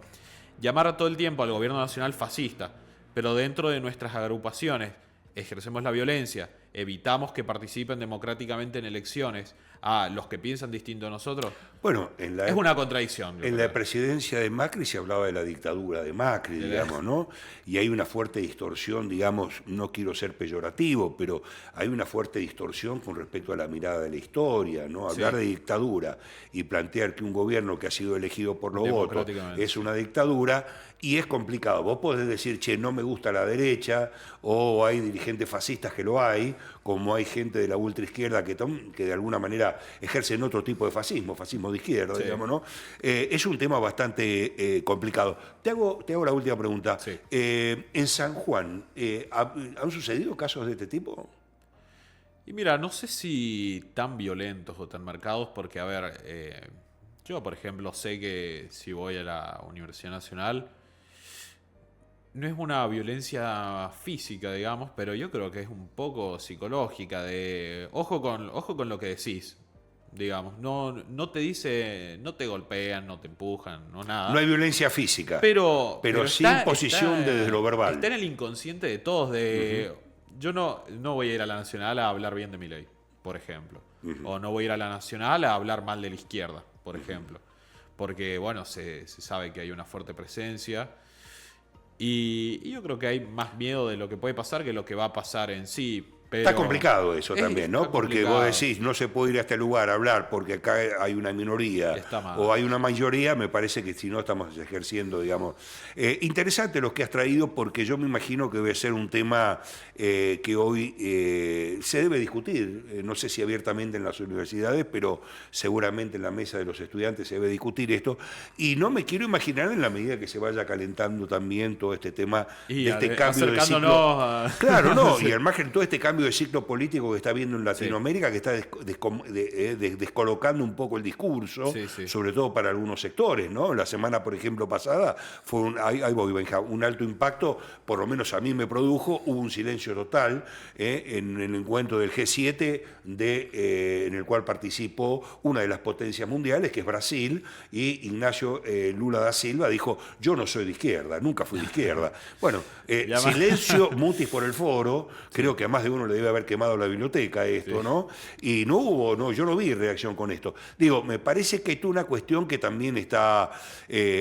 llamar todo el tiempo al gobierno nacional fascista, pero dentro de nuestras agrupaciones ejercemos la violencia, evitamos que participen democráticamente en elecciones a los que piensan distinto a nosotros, Bueno, es una contradicción. yo en creo. la presidencia de Macri se hablaba de la dictadura de Macri, digamos, ¿no? Y hay una fuerte distorsión, digamos, no quiero ser peyorativo, pero hay una fuerte distorsión con respecto a la mirada de la historia, ¿no? Hablar Sí. de dictadura y plantear que un gobierno que ha sido elegido por los votos Democráticamente, es una dictadura, y es complicado. Vos podés decir, che, no me gusta la derecha, o hay dirigentes fascistas que lo hay, como hay gente de la ultraizquierda que de alguna manera ejercen otro tipo de fascismo de izquierda, Sí. digamos, ¿no? Es un tema bastante complicado. Te hago la última pregunta. Sí. En San Juan, ¿han sucedido casos de este tipo? Y mira, no sé si tan violentos o tan marcados, porque, a ver, yo, por ejemplo, sé que si voy a la Universidad Nacional, no es una violencia física, digamos, pero yo creo que es un poco psicológica, de ojo con lo que decís, digamos. No te dice, no te golpean, no te empujan, no nada. No hay violencia física, Pero sí imposición desde lo verbal. Está en el inconsciente de todos de... Yo no voy a ir a la Nacional a hablar bien de mi ley, por ejemplo. O no voy a ir a la Nacional a hablar mal de la izquierda, por ejemplo. Porque, bueno, se sabe que hay una fuerte presencia. Y yo creo que hay más miedo de lo que puede pasar que lo que va a pasar en sí. Pero está complicado eso también, ¿no? Porque complicado. vos decís, no se puede ir a este lugar a hablar porque acá hay una minoría Está mal. o hay una mayoría, me parece que si no estamos ejerciendo, digamos. Interesante los que has traído porque yo me imagino que debe ser un tema que hoy se debe discutir, no sé si abiertamente en las universidades, pero seguramente en la mesa de los estudiantes se debe discutir esto. Y no me quiero imaginar en la medida que se vaya calentando también todo este tema Y de este cambio de ciclo. Claro, no, y al margen todo este cambio de ciclo político que está viendo en Latinoamérica, que está descolocando un poco el discurso, sobre todo para algunos sectores, ¿no? La semana, por ejemplo, pasada, fue ahí voy, Benja, un alto impacto, por lo menos a mí me produjo, hubo un silencio total en el encuentro del G7, en el cual participó una de las potencias mundiales, que es Brasil, y Ignacio Lula da Silva dijo, yo no soy de izquierda, nunca fui de izquierda. Bueno, silencio mutis por el foro, creo que a más de uno le debe haber quemado la biblioteca esto, ¿no? Y yo no vi reacción con esto. Digo, me parece que hay una cuestión que también está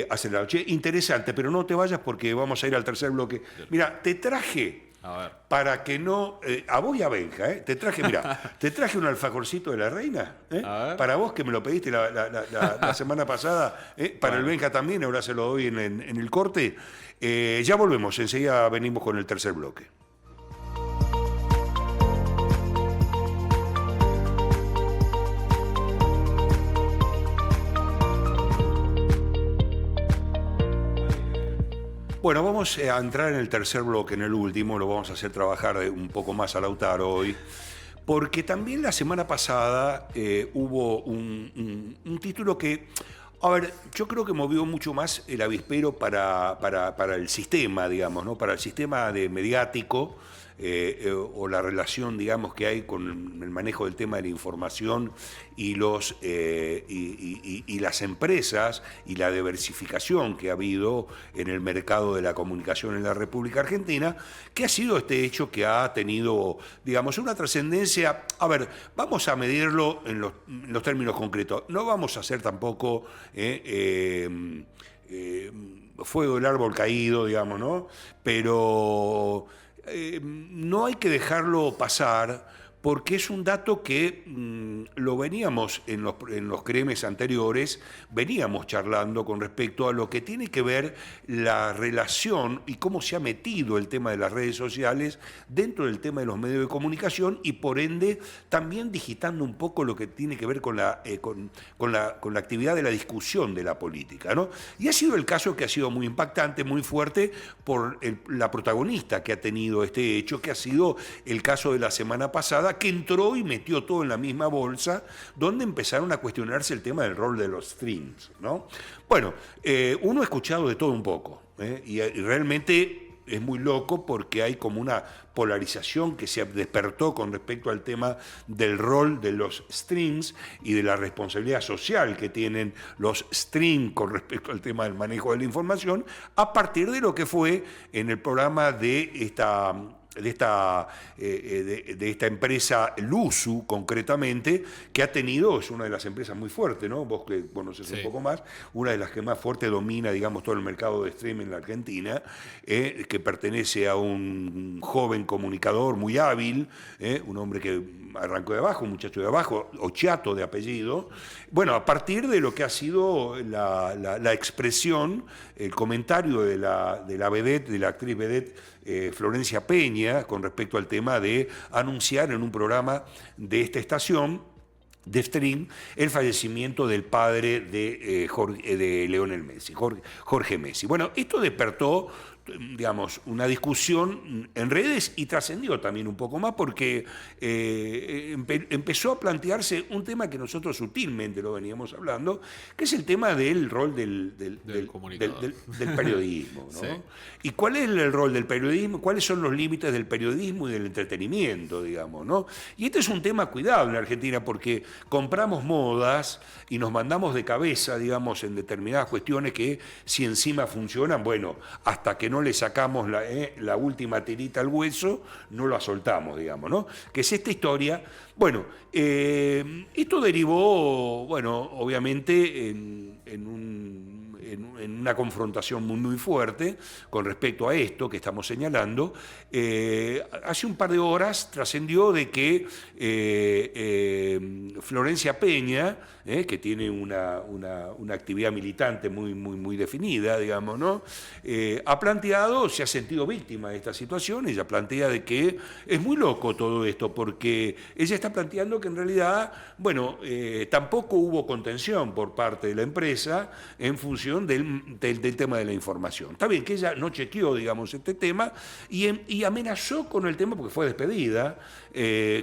acelerada. Che, interesante, pero no te vayas porque vamos a ir al tercer bloque. Mira, te traje, para que no... a vos y a Benja, te traje, mira, te traje un alfajorcito de la reina, para vos que me lo pediste la semana pasada, para el Benja también, ahora se lo doy en el corte. Ya volvemos, enseguida venimos con el tercer bloque. Bueno, vamos a entrar en el tercer bloque, en el último, lo vamos a hacer trabajar un poco más a Lautaro hoy, porque también la semana pasada hubo un título que, a ver, yo creo que movió mucho más el avispero para el sistema, digamos, ¿no? Para el sistema mediático, o la relación, digamos, que hay con el manejo del tema de la información y las empresas y la diversificación que ha habido en el mercado de la comunicación en la República Argentina, que ha sido este hecho que ha tenido, digamos, una trascendencia. A ver, vamos a medirlo en los términos concretos. No vamos a hacer tampoco fuego del árbol caído, digamos, ¿no? Pero no hay que dejarlo pasar porque es un dato que lo veníamos en los cremes anteriores, veníamos charlando con respecto a lo que tiene que ver la relación y cómo se ha metido el tema de las redes sociales dentro del tema de los medios de comunicación y por ende también digitando un poco lo que tiene que ver con la actividad de la discusión de la política, ¿no? Y ha sido el caso que ha sido muy impactante, muy fuerte por la protagonista que ha tenido este hecho, que ha sido el caso de la semana pasada, que entró y metió todo en la misma bolsa, donde empezaron a cuestionarse el tema del rol de los streams, ¿no? Bueno, uno ha escuchado de todo un poco, y realmente es muy loco porque hay como una polarización que se despertó con respecto al tema del rol de los streams y de la responsabilidad social que tienen los streams con respecto al tema del manejo de la información, a partir de lo que fue en el programa de esta empresa Luzu, concretamente, que ha tenido, es una de las empresas muy fuertes, ¿no? Vos que conoces un poco más, una de las que más fuerte domina, digamos, todo el mercado de streaming en la Argentina, que pertenece a un joven comunicador muy hábil, un hombre que arrancó de abajo, un muchacho de abajo, Occhiato de apellido, bueno, a partir de lo que ha sido la expresión, el comentario de la vedette, de la actriz vedette Florencia Peña, con respecto al tema de anunciar en un programa de esta estación, de Stream, el fallecimiento del padre de Lionel Messi, Jorge Messi. Bueno, esto despertó, digamos, una discusión en redes y trascendió también un poco más porque empezó a plantearse un tema que nosotros sutilmente lo veníamos hablando, que es el tema del rol del periodismo, ¿no? Sí. ¿Y cuál es el rol del periodismo? ¿Cuáles son los límites del periodismo y del entretenimiento, digamos, ¿no? Y este es un tema cuidado en la Argentina porque compramos modas y nos mandamos de cabeza, digamos, en determinadas cuestiones que si encima funcionan, bueno, hasta que no le sacamos la última tirita al hueso, no la soltamos, digamos, ¿no? Que es esta historia. Bueno, esto derivó, bueno, obviamente en una confrontación muy, muy fuerte con respecto a esto que estamos señalando. Hace un par de horas trascendió de que Florencia Peña, que tiene una actividad militante muy, muy, muy definida, digamos, ¿no? Ha planteado, se ha sentido víctima de esta situación. Ella plantea de que es muy loco todo esto, porque ella está planteando que en realidad, bueno, tampoco hubo contención por parte de la empresa en función del tema de la información. Está bien que ella no chequeó, digamos, este tema y amenazó con el tema, porque fue despedida,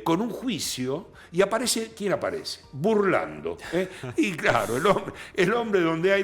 con un juicio, y aparece, ¿quién aparece? Burlando. Y claro, el hombre donde hay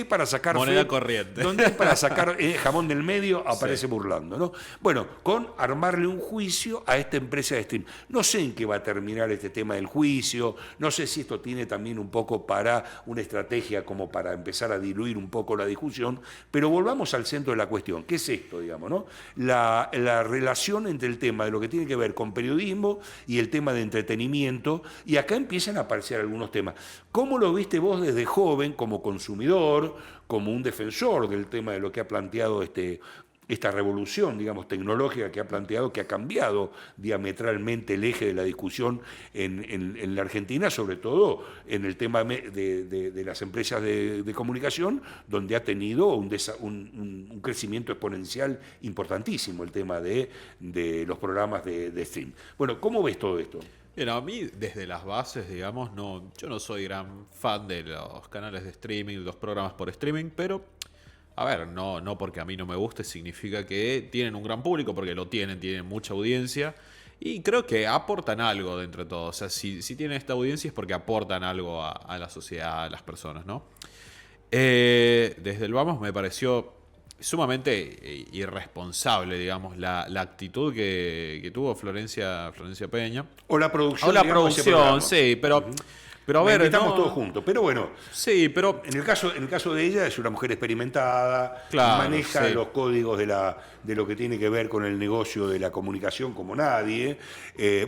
para sacar moneda corriente, donde hay para sacar jamón del medio, aparece burlando, ¿no? Bueno, con armarle un juicio a esta empresa de stream. No sé en qué va a terminar este tema del juicio, no sé si esto tiene también un poco para una estrategia como para empezar a diluir un poco la discusión, pero volvamos al centro de la cuestión. ¿Qué es esto, digamos, no? La relación entre el tema de lo que tiene que ver con periodismo y el tema de entretenimiento, y acá empiezan a aparecer algunos temas. ¿Cómo lo viste vos desde joven, como consumidor, como un defensor del tema de lo que ha planteado esta revolución, digamos, tecnológica que ha planteado, que ha cambiado diametralmente el eje de la discusión en la Argentina, sobre todo en el tema de las empresas de comunicación, donde ha tenido un crecimiento exponencial importantísimo el tema de los programas de stream? Bueno, ¿cómo ves todo esto? Mira, a mí desde las bases, digamos, yo no soy gran fan de los canales de streaming, de los programas por streaming, pero a ver, no porque a mí no me guste significa que tienen un gran público, porque lo tienen mucha audiencia y creo que aportan algo de entre todos. O sea, si tienen esta audiencia es porque aportan algo a la sociedad, a las personas, ¿no? Desde el vamos me pareció sumamente irresponsable, digamos, la actitud que tuvo Florencia Peña. O la producción. O la producción, sí, pero... Pero a ver, estamos todos juntos, pero bueno. Sí, pero en el caso de ella es una mujer experimentada, claro, maneja sí, los códigos de lo que tiene que ver con el negocio de la comunicación como nadie.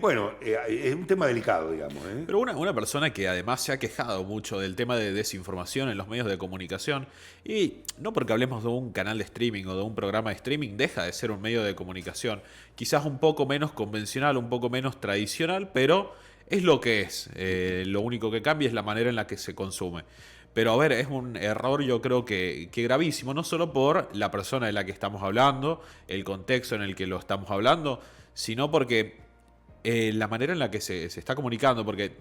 Bueno, es un tema delicado, digamos. Pero una persona que además se ha quejado mucho del tema de desinformación en los medios de comunicación, y no porque hablemos de un canal de streaming o de un programa de streaming deja de ser un medio de comunicación, quizás un poco menos convencional, un poco menos tradicional, pero es lo que es. Lo único que cambia es la manera en la que se consume. Pero a ver, es un error yo creo que gravísimo, no solo por la persona de la que estamos hablando, el contexto en el que lo estamos hablando, sino porque la manera en la que se está comunicando, porque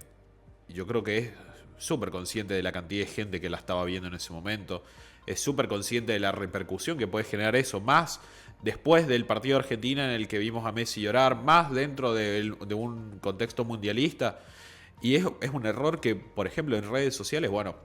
yo creo que es súper consciente de la cantidad de gente que la estaba viendo en ese momento, es súper consciente de la repercusión que puede generar eso, más después del partido de Argentina en el que vimos a Messi llorar, más dentro de un contexto mundialista. Y es un error que, por ejemplo, en redes sociales, bueno,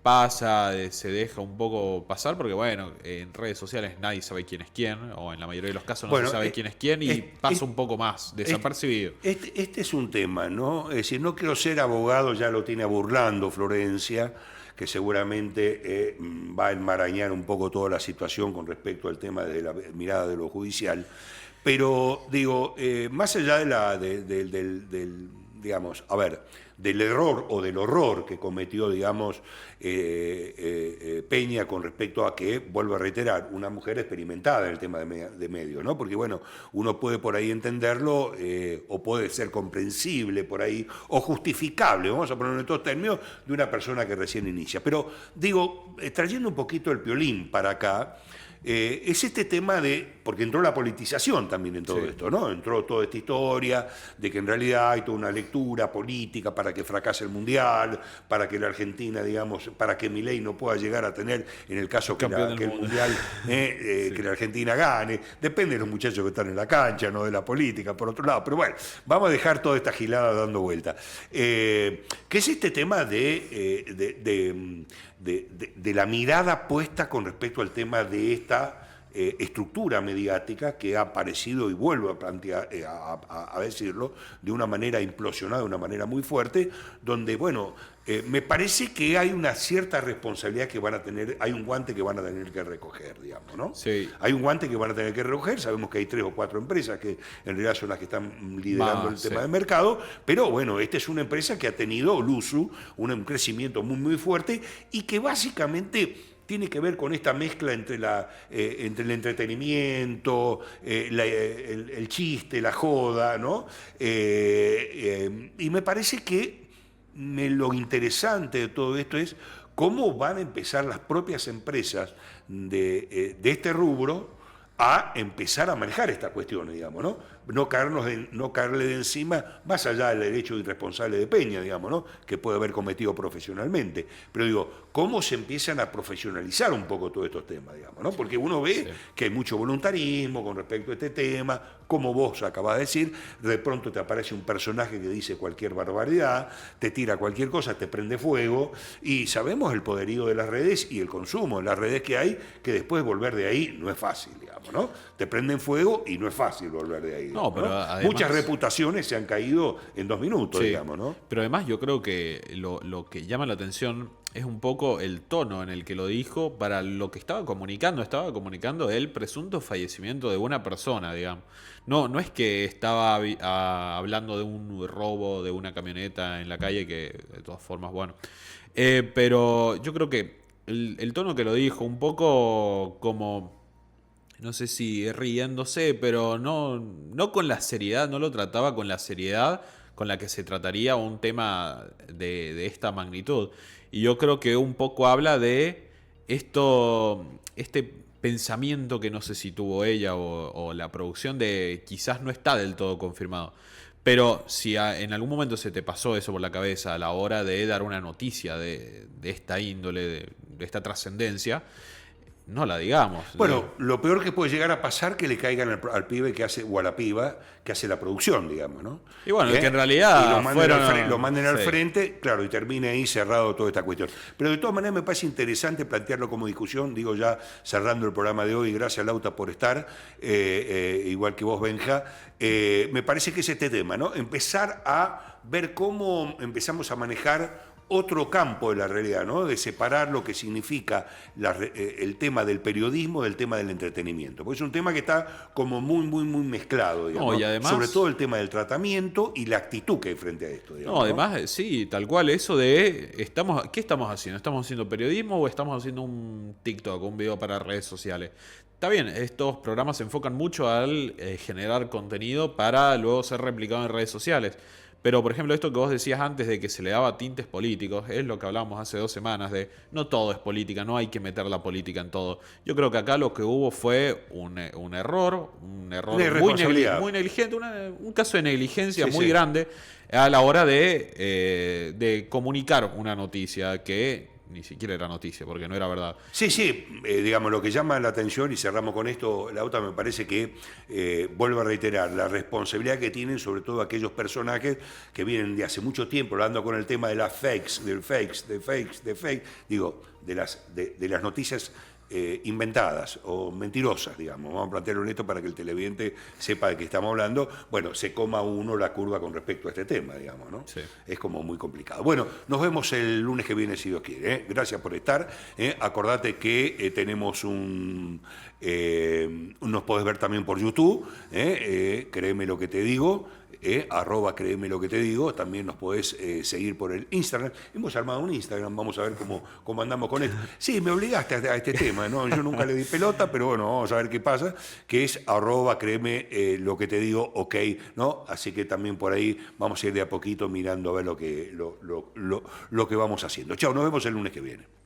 pasa, se deja un poco pasar, porque bueno, en redes sociales nadie sabe quién es quién, o en la mayoría de los casos no se sabe quién es quién, y pasa un poco más desapercibido. Este es un tema, ¿no? Es decir, no quiero ser abogado, ya lo tiene burlando Florencia, que seguramente va a enmarañar un poco toda la situación con respecto al tema de la mirada de lo judicial. Pero, digo, más allá digamos, a ver, del error o del horror que cometió, digamos, Peña con respecto a que, vuelvo a reiterar, una mujer experimentada en el tema de medios, ¿no? Porque, bueno, uno puede por ahí entenderlo o puede ser comprensible por ahí o justificable, vamos a ponerlo en estos términos, de una persona que recién inicia. Pero, digo, trayendo un poquito el Piolín para acá, es este tema porque entró la politización también en todo esto, ¿no? Entró toda esta historia de que en realidad hay toda una lectura política para que fracase el Mundial, para que la Argentina, digamos, para que Milei no pueda llegar a tener, en el caso que el Mundial, que la Argentina gane. Depende de los muchachos que están en la cancha, no de la política, por otro lado. Pero bueno, vamos a dejar toda esta gilada dando vuelta. ¿Qué es este tema de la mirada puesta con respecto al tema de esta estructura mediática que ha aparecido, y vuelvo a plantear, a decirlo, de una manera implosionada, de una manera muy fuerte, donde, bueno, me parece que hay una cierta responsabilidad que van a tener, hay un guante que van a tener que recoger, digamos, ¿no? Sí. Hay un guante que van a tener que recoger, sabemos que hay 3 o 4 empresas que en realidad son las que están liderando el tema del mercado, pero bueno, esta es una empresa que ha tenido, Luzu, un crecimiento muy, muy fuerte y que básicamente tiene que ver con esta mezcla entre el entretenimiento, el chiste, la joda, ¿no? Y me parece que lo interesante de todo esto es cómo van a empezar las propias empresas de este rubro a empezar a manejar estas cuestiones, digamos, ¿no? No caerle de encima, más allá del derecho irresponsable de Peña, digamos, ¿no? Que puede haber cometido profesionalmente. Pero digo, ¿cómo se empiezan a profesionalizar un poco todos estos temas, digamos, ¿no? Porque uno ve que hay mucho voluntarismo con respecto a este tema, como vos acabás de decir, de pronto te aparece un personaje que dice cualquier barbaridad, te tira cualquier cosa, te prende fuego, y sabemos el poderío de las redes y el consumo de las redes que hay, que después volver de ahí no es fácil, digamos, ¿no? Te prenden fuego y no es fácil volver de ahí. No, pero ¿no? además, muchas reputaciones se han caído en 2 minutos, digamos, ¿no? Pero además yo creo que lo que llama la atención es un poco el tono en el que lo dijo para lo que estaba comunicando. Estaba comunicando el presunto fallecimiento de una persona, digamos. No es que estaba hablando de un robo de una camioneta en la calle, que de todas formas, bueno. Pero yo creo que el tono que lo dijo, un poco como, no sé si riéndose, pero no con la seriedad, no lo trataba con la seriedad con la que se trataría un tema de esta magnitud. Y yo creo que un poco habla de este pensamiento que no sé si tuvo ella o la producción, de quizás no está del todo confirmado. Pero si en algún momento se te pasó eso por la cabeza a la hora de dar una noticia de esta índole, de esta trascendencia, no la digamos. Bueno, lo peor que puede llegar a pasar que le caigan al pibe que hace, o a la piba que hace la producción, digamos, ¿no? Y bueno, que en realidad y lo manden al frente, claro, y termine ahí cerrado toda esta cuestión. Pero de todas maneras me parece interesante plantearlo como discusión, digo ya cerrando el programa de hoy, gracias Lauta por estar, igual que vos, Benja. Me parece que es este tema, ¿no? Empezar a ver cómo empezamos a manejar otro campo de la realidad, ¿no? De separar lo que significa el tema del periodismo del tema del entretenimiento. Porque es un tema que está como muy, muy, muy mezclado, digamos, no, y además, sobre todo el tema del tratamiento y la actitud que hay frente a esto, digamos, no, además, sí, tal cual, eso de ¿qué estamos haciendo? ¿Estamos haciendo periodismo o estamos haciendo un TikTok, un video para redes sociales? Está bien, estos programas se enfocan mucho al generar contenido para luego ser replicado en redes sociales. Pero, por ejemplo, esto que vos decías antes de que se le daba tintes políticos, es lo que hablábamos hace 2 semanas, de no todo es política, no hay que meter la política en todo. Yo creo que acá lo que hubo fue un error muy negligente, un caso de negligencia muy grande a la hora de comunicar una noticia que ni siquiera era noticia, porque no era verdad. Sí, digamos, lo que llama la atención, y cerramos con esto, Lauta, me parece que, vuelvo a reiterar, la responsabilidad que tienen sobre todo aquellos personajes que vienen de hace mucho tiempo hablando con el tema de las fakes, digo, de las noticias inventadas o mentirosas, digamos. Vamos a plantearlo en esto para que el televidente sepa de qué estamos hablando. Bueno, se coma uno la curva con respecto a este tema, digamos, ¿no? Sí. Es como muy complicado. Bueno, nos vemos el lunes que viene, si Dios quiere, ¿eh? Gracias por estar. Acordate que tenemos nos podés ver también por YouTube, créeme lo que te digo. arroba créeme lo que te digo, también nos podés seguir por el Instagram. Hemos armado un Instagram, vamos a ver cómo andamos con esto. Sí, me obligaste a este tema, ¿no? Yo nunca le di pelota, pero bueno, vamos a ver qué pasa, que es arroba créeme lo que te digo, ok, ¿no? Así que también por ahí vamos a ir de a poquito mirando a ver lo que vamos haciendo. Chao, nos vemos el lunes que viene.